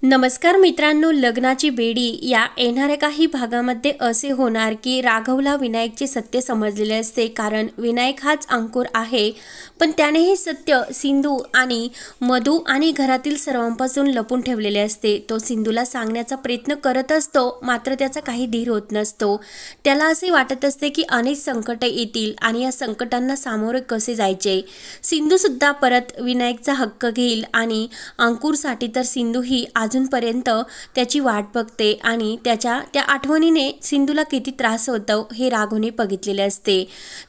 नमस्कार मित्रांनो, लग्नाची बेडी या येणाऱ्या काही भागामध्ये असे होणार की राघवला विनायकचे सत्य समजलेले असते, कारण विनायक हाच अंकुर आहे. पण त्याने हे सत्य सिंधू आणि मधू आणि घरातील सर्वांपासून लपून ठेवलेले असते. तो सिंधूला सांगण्याचा प्रयत्न करत असतो, मात्र त्याचा काही धीर होत नसतो. त्याला असे वाटत असते की अनेक संकट येतील आणि या संकटांना सामोरे कसे जायचे. सिंधू सुद्धा परत विनायकचा हक्क घेईल आणि अंकुरसाठी तर सिंधू ही अजूनपर्यंत त्याची वाट बघते आणि त्याच्या त्या आठवणीने सिंधूला किती त्रास होतो हे राघवने बघितलेले असते.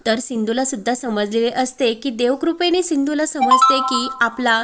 तर सिंधूला सुद्धा समजलेले असते की देवकृपेने सिंधूला समजते की आपला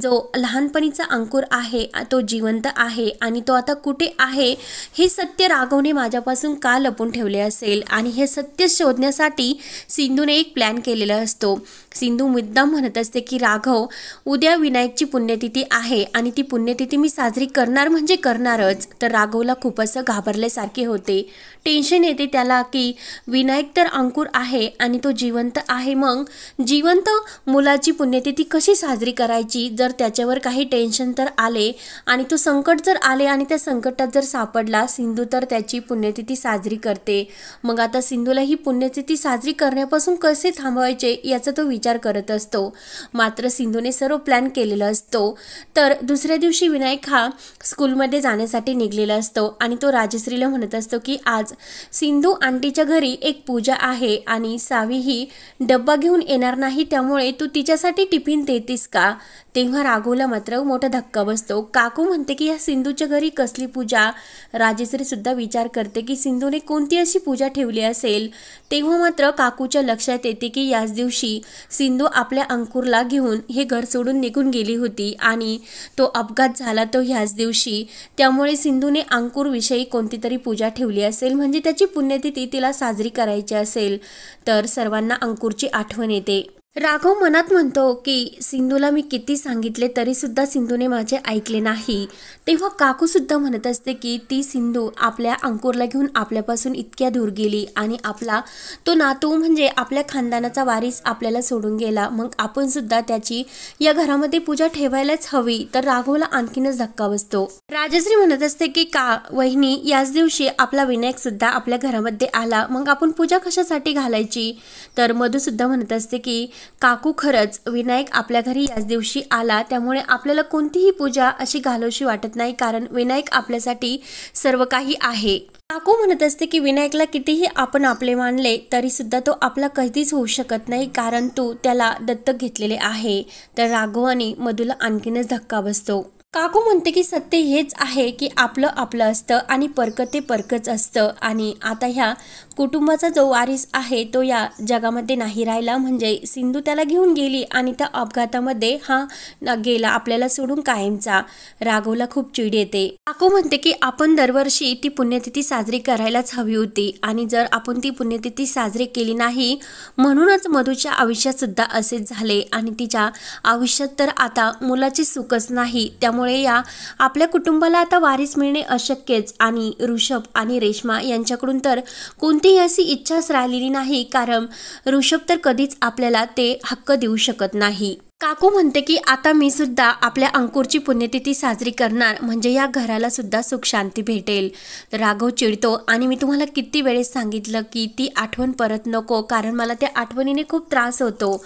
जो लहानपणीचा अंकुर आहे तो जिवंत आहे आणि तो आता कुठे आहे हे सत्य राघवने माझ्यापासून का लपून ठेवले असेल. आणि हे सत्य शोधण्यासाठी सिंधूने एक प्लॅन केलेला असतो. सिंधू मुद्दाम म्हणत असते की राघव, उद्या विनायकची पुण्यतिथी आहे आणि ती पुण्यतिथी मी साजरी करणार म्हणजे करणारच. तर राघवला खूप असं घाबरल्यासारखे होते. टेन्शन येते त्याला की विनायक तर अंकुर आहे आणि तो जिवंत आहे, मग जिवंत मुलाची पुण्यतिथी कशी साजरी करायची. जर त्याच्यावर काही टेन्शन तर आले आणि तो संकट जर आले आणि त्या संकटात जर सापडला सिंधू, तर त्याची पुण्यतिथी साजरी करते. मग आता सिंधूला ही पुण्यतिथी साजरी करण्यापासून कसे थांबवायचे याचा तो विचार करत असतो. मात्र सिंधूने सर्व प्लॅन केलेला असतो. तर दुसऱ्या दिवशी विनायक हा स्कूलमध्ये जाण्यासाठी निघलेला असतो आणि तो राजश्रीला म्हणत असतो की आज सिंधू आंटीच्या घरी एक पूजा आहे आणि सावी ही डब्बा घेऊन येणार नाही, त्यामुळे तू तिच्यासाठी टिफिन देतीस का. तेव्हा राघवला मात्र मोठा धक्का बसतो. काकू म्हणते की या सिंधूच्या घरी कसली पूजा. राजश्री सुद्धा विचार करते की सिंधूने कोणती अशी पूजा ठेवली असेल. तेव्हा मात्र काकूच्या लक्षात येते की याच दिवशी सिंधू आपल्या अंकुरला घेऊन हे घर सोडून निघून गेली होती आणि तो अपघात झाला तो ह्याच दिवशी. त्यामुळे सिंधूने अंकुरविषयी कोणती तरी पूजा ठेवली असेल, म्हणजे त्याची पुण्यतिथी तिला साजरी करायची असेल. तर सर्वांना अंकुरची आठवण येते. राघव मनात म्हणतो की सिंधूला मी किती सांगितले तरी सुद्धा सिंधूने माझे ऐकले नाही. तेव्हा काकू सुद्धा म्हणत असते की ती सिंधू आपल्या अंकुरला घेऊन आपल्यापासून इतक्या दूर गेली आणि आपला तो नातू म्हणजे आपल्या खानदानाचा वारीस आपल्याला सोडून गेला, मग आपण सुद्धा त्याची या घरामध्ये पूजा ठेवायलाच हवी. तर राघवला आणखीनच धक्का बसतो. राजश्री म्हणत असते की का वहिनी, याच दिवशी आपला विनायक सुद्धा आपल्या घरामध्ये आला, मग आपण पूजा कशासाठी घालायची. तर मधू सुद्धा म्हणत असते की काकू, खरंच विनायक आपल्या घरी याच दिवशी आला, त्यामुळे आपल्याला कोणतीही पूजा अशी घालवशी वाटत नाही, कारण विनायक आपल्यासाठी सर्व काही आहे. काकू म्हणत असते की विनायकला कितीही आपण आपले मानले तरी सुद्धा तो आपला कधीच होऊ शकत नाही, कारण तू त्याला दत्तक घेतलेले आहे. तर राघव आणि मधूला आणखीनच धक्का बसतो. काकू म्हणते की सत्य हेच आहे की आपलं आपलं असतं आणि परक ते परकच असतं. आणि आता ह्या कुटुंबाचा जो वारीस आहे तो या जगामध्ये नाही राहिला, म्हणजे सिंधू त्याला घेऊन गेली आणि त्या अपघातामध्ये हा गेला आपल्याला सोडून कायमचा. राघवला खूप चिड येते. काकू म्हणते की आपण दरवर्षी ती पुण्यतिथी साजरी करायलाच हवी होती आणि जर आपण ती पुण्यतिथी साजरी केली नाही म्हणूनच मधूच्या आयुष्यात सुद्धा असेच झाले आणि तिच्या आयुष्यात तर आता मुलाची सुखच नाही. त्यामुळे या आपल्या कुटुंबाला आता वारीस मिळणे अशक्यच. आणि ऋषभ आणि रेश्मा यांच्याकडून तर कोणतीही अशी इच्छाच राहिलेली नाही, कारण ऋषभ तर कधीच आपल्याला ते हक्क देऊ शकत नाही. काकू म्हणते की आता मी सुद्धा आपल्या अंकुरची पुण्यतिथी साजरी करणार, म्हणजे या घराला सुद्धा सुख शांती भेटेल. तर राघव चिडतो आणि मी तुम्हाला किती वेळेस सांगितलं की ती आठवण परत नको, कारण मला त्या आठवणीने खूप त्रास होतो.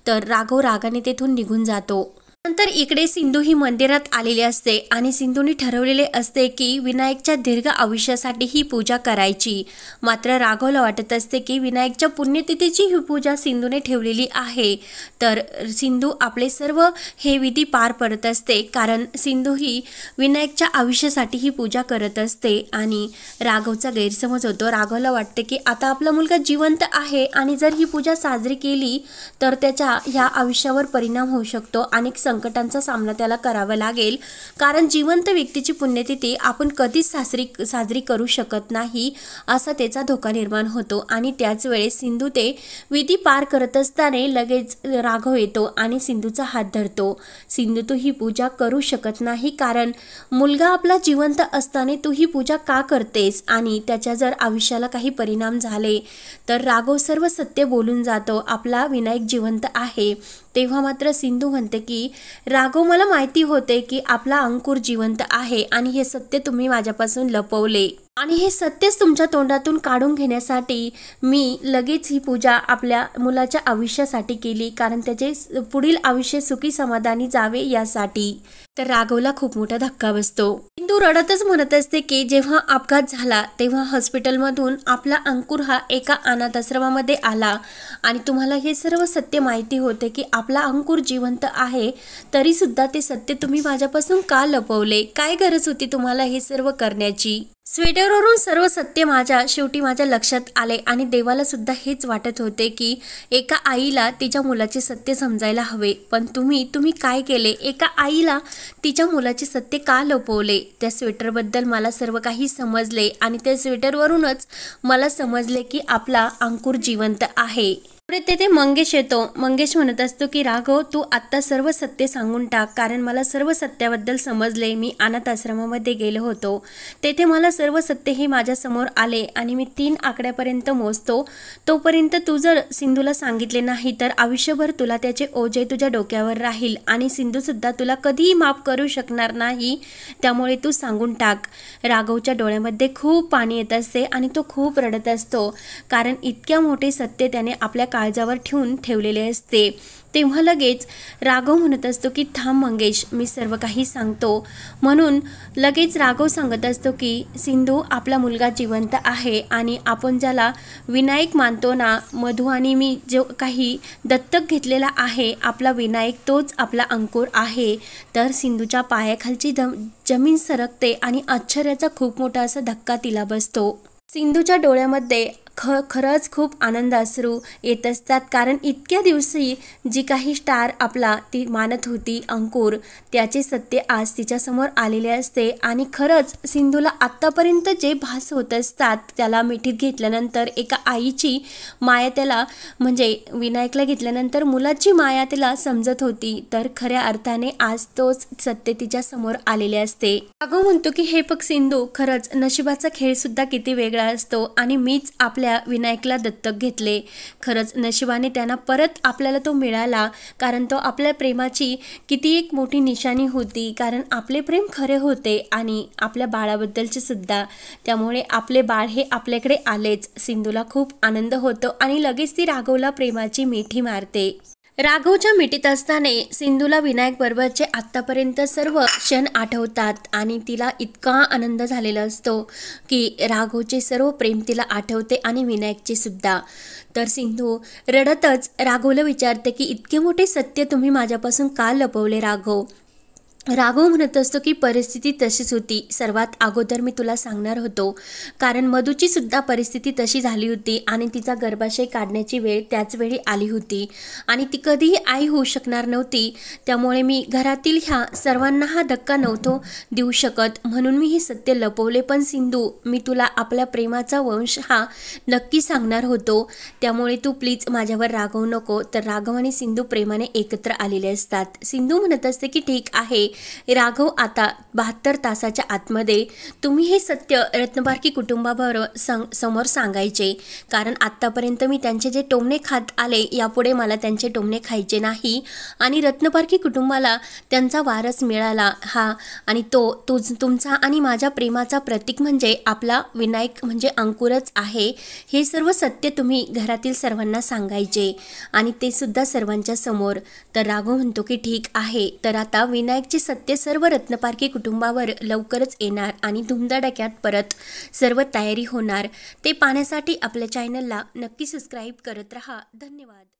तर राघव रागाने तेथून निघून जातो. नंतर इकडे सिंधू ही मंदिरात आलेली असते आणि सिंधूने ठरवलेले असते की विनायकच्या दीर्घ आयुष्यासाठी ही पूजा करायची. मात्र राघवला वाटत असते की विनायकच्या पुण्यतिथीची ही पूजा सिंधूने ठेवलेली आहे. तर सिंधू आपले सर्व हे विधी पार पडत असते, कारण सिंधू ही विनायकच्या आयुष्यासाठी ही पूजा करत असते. आणि राघवचा गैरसमज होतो. राघवला वाटते की आता आपला मुलगा जिवंत आहे आणि जर ही पूजा साजरी केली तर त्याच्या ह्या आयुष्यावर परिणाम होऊ शकतो. अनेक संकटांचा सामना त्याला करावा लागेल, कारण जिवंत व्यक्तीची पुण्यतिथी आपण कधीच साजरी करू शकत नाही असा त्याचा धोका निर्माण होतो. आणि त्याच वेळेस सिंधू ते विधी पार करत असताना लगेच राघव येतो आणि सिंधूचा हात धरतो. सिंधू, तू ही पूजा करू शकत नाही, कारण मुलगा आपला जिवंत असताना तू ही पूजा का करतेस आणि त्याच्या जर आयुष्याला काही परिणाम झाले तर. राघव सर्व सत्य बोलून जातो. आपला विनायक जिवंत आहे तेव्हा मात्र सिंधू म्हणते की राघव, मला माहिती होते की आपला अंकुर जिवंत आहे आणि हे सत्य तुम्ही माझ्यापासून लपवले आणि हे सत्यच तुमच्या तोंडातून काढून घेण्यासाठी मी लगेच ही पूजा आपल्या मुलाच्या आयुष्यासाठी केली, कारण त्याचे पुढील आयुष्य सुखी समाधानी जावे यासाठी। तर राघवला खूप मोठा धक्का बसतो। सिंधू रडतच म्हणत असते की जेव्हा अपघात झाला तेव्हा हॉस्पिटलमधून आपला अंकुर हा एका अनाथ आश्रमामध्ये आला आणि तुम्हाला हे सर्व सत्य माहिती होते की आपला अंकुर जिवंत आहे, तरी सुद्धा ते सत्य तुम्ही माझ्यापासून का लपवले? काय गरज होती तुम्हाला हे सर्व करण्याची? स्वेटरवरून सर्व सत्य शेवटी माझ्या लक्षात आले आणि देवाला सुद्धा हेच वाटत होते की एका आईला तिच्या मुलाचे सत्य समजायला हवे, पण तुम्ही काय केले? एका आईला तिच्या मुलाचे सत्य का लपवले? त्या स्वेटरबद्दल मला सर्व काही समजले आणि त्या स्वेटरवरूनच मला समजले की आपला अंकुर जिवंत आहे। तेथे मंगेश येतो। मंगेश म्हणत असतो की राघव, तू आत्ता सर्व सत्य सांगून टाक, कारण मला सर्व सत्याबद्दल समजले। मी अनाथ आश्रमामध्ये गेलो होतो, तेथे मला सर्व सत्य हे माझ्यासमोर आले आणि मी 3 आकड्यापर्यंत मोजतो, तोपर्यंत तू जर सिंधूला सांगितले नाही तर आयुष्यभर तुला त्याचे ओझे तुझ्या डोक्यावर राहील आणि सिंधू सुद्धा तुला कधीही माफ करू शकणार नाही, त्यामुळे तू सांगून टाक। राघवच्या डोळ्यामध्ये खूप पाणी येत असते आणि तो खूप रडत असतो, कारण इतक्या मोठे सत्य त्याने आपल्या काळजावर ठेवलेले असते। तेव्हा लगेच राघव म्हणत असतो की थांब मंगेश, मी सर्व काही सांगतो। म्हणून लगेच राघव सांगत असतो की सिंधू, आपला मुलगा जिवंत आहे आणि आपण ज्याला विनायक मानतो ना, मधू आणि मी जो काही दत्तक घेतलेला आहे आपला विनायक, तोच आपला अंकुर आहे। तर सिंधूच्या पायाखालची जमीन सरकते आणि आश्चर्याचा खूप मोठा असा धक्का तिला बसतो। सिंधूच्या डोळ्यामध्ये खरंच खूप आनंद अश्रू येत असतात, कारण इतक्या दिवशी जी काही स्टार आपला ती मानत होती अंकुर, त्याचे सत्य आज तिच्यासमोर आलेले असते आणि खरंच सिंधूला आत्तापर्यंत जे भास होत असतात त्याला मिठीत घेतल्यानंतर एका आईची माया त्याला, म्हणजे विनायकला घेतल्यानंतर मुलाची माया त्याला समजत होती, तर खऱ्या अर्थाने आज तोच सत्य तिच्यासमोर आलेले असते। राघव म्हणतो की हे बघ सिंधू, खरंच नशिबाचा खेळ सुद्धा किती वेगळा असतो आणि मीच आपल्या विनायकला दत्तक घेतले। खरंच नशिबाने त्यांना परत आपल्याला तो मिळाला, कारण तो आपल्या प्रेमाची किती एक मोठी निशाणी होती, कारण आपले प्रेम खरे होते आणि आपल्या बाळाबद्दलचे सुद्धा, त्यामुळे आपले बाळ हे आपल्याकडे आलेच। सिंधूला खूप आनंद होतो आणि लगेच ती राघवला प्रेमाची मिठी मारते। राघवच्या मिठीत असताना सिंधूला विनायक बरोबरचे आत्तापर्यंत सर्व क्षण आठवतात आणि तिला इतका आनंद झालेला असतो की राघवचे सर्व प्रेम तिला आठवते आणि विनायकचे सुद्धा। तर सिंधू रडतच राघवला विचारते की इतके मोठे सत्य तुम्ही माझ्यापासून का लपवले राघव? राघव म्हणत असतो की परिस्थिती तशीच होती, सर्वात अगोदर मी तुला सांगणार होतो, कारण मधूची सुद्धा परिस्थिती तशी झाली होती आणि तिचा गर्भाशय काढण्याची वेळ त्याच वेळी आली होती आणि ती कधीही आई होऊ शकणार नव्हती, त्यामुळे मी घरातील ह्या सर्वांना हा धक्का नव्हतो देऊ शकत, म्हणून मी हे सत्य लपवले। पण सिंधू, मी तुला आपल्या प्रेमाचा वंश हा नक्की सांगणार होतो, त्यामुळे तू प्लीज माझ्यावर रागवू नको। तर राघव आणि सिंधू प्रेमाने एकत्र आलेले असतात। सिंधू म्हणत असते की ठीक आहे राघव, आता 72 तासाच्या आतमध्ये तुम्ही हे सत्य रत्नपारखी कुटुंबाबरोबर समोर सांगायचे, कारण आत्तापर्यंत मी त्यांचे जे टोमणे खात आले, यापुढे मला त्यांचे टोमणे खायचे नाही आणि रत्नपारखी कुटुंबाला त्यांचा वारस मिळाला हा, आणि तो तुमचा आणि माझ्या प्रेमाचा प्रतीक म्हणजे आपला विनायक म्हणजे अंकुरच आहे। हे सर्व सत्य तुम्ही घरातील सर्वांना सांगायचे आणि ते सुद्धा सर्वांच्या समोर। तर राघव म्हणतो की ठीक आहे, तर आता विनायकचे सत्य सर्व रत्नपारखी कुटुंबावर लवकरच येणार आणि धुमधडाक्यात परत सर्व तयारी होणार। ते पाहण्यासाठी आपल्या चॅनलला नक्की सबस्क्राईब करत रहा। धन्यवाद।